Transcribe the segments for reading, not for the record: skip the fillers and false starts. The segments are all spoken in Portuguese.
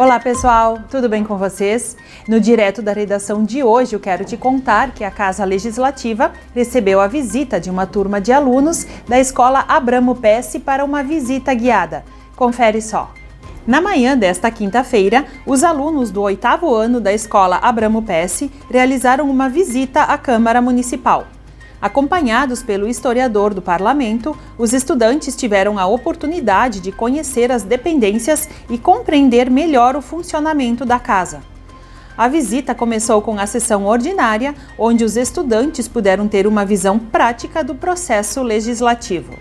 Olá pessoal, tudo bem com vocês? No Direto da Redação de hoje eu quero te contar que a Casa Legislativa recebeu a visita de uma turma de alunos da Escola Abramo Pesce para uma visita guiada. Confere só. Na manhã desta quinta-feira, os alunos do 8º ano da Escola Abramo Pesce realizaram uma visita à Câmara Municipal. Acompanhados pelo historiador do Parlamento, os estudantes tiveram a oportunidade de conhecer as dependências e compreender melhor o funcionamento da casa. A visita começou com a sessão ordinária, onde os estudantes puderam ter uma visão prática do processo legislativo.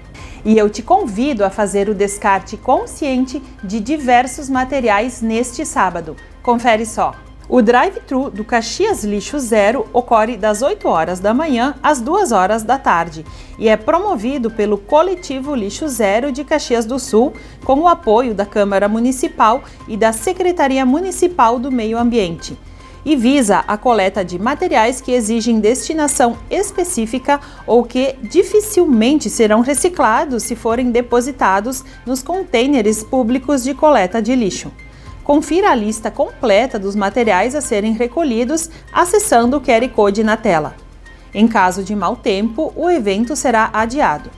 E eu te convido a fazer o descarte consciente de diversos materiais neste sábado. Confere só! O drive-thru do Caxias Lixo Zero ocorre das 8 horas da manhã às 2 horas da tarde e é promovido pelo Coletivo Lixo Zero de Caxias do Sul, com o apoio da Câmara Municipal e da Secretaria Municipal do Meio Ambiente, e visa a coleta de materiais que exigem destinação específica ou que dificilmente serão reciclados se forem depositados nos contêineres públicos de coleta de lixo. Confira a lista completa dos materiais a serem recolhidos acessando o QR Code na tela. Em caso de mau tempo, o evento será adiado.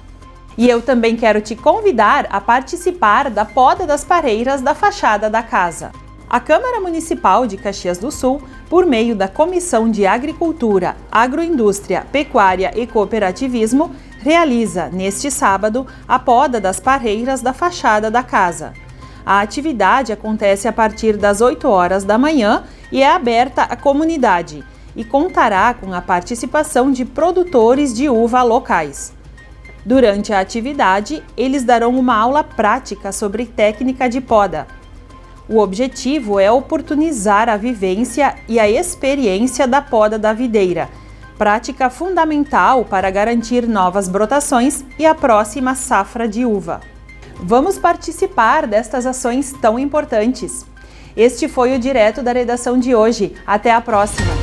E eu também quero te convidar a participar da poda das pareiras da fachada da casa. A Câmara Municipal de Caxias do Sul, por meio da Comissão de Agricultura, Agroindústria, Pecuária e Cooperativismo, realiza, neste sábado, a poda das pareiras da fachada da casa. A atividade acontece a partir das 8 horas da manhã e é aberta à comunidade e contará com a participação de produtores de uva locais. Durante a atividade, eles darão uma aula prática sobre técnica de poda. O objetivo é oportunizar a vivência e a experiência da poda da videira, prática fundamental para garantir novas brotações e a próxima safra de uva. Vamos participar destas ações tão importantes. Este foi o Direto da Redação de hoje. Até a próxima!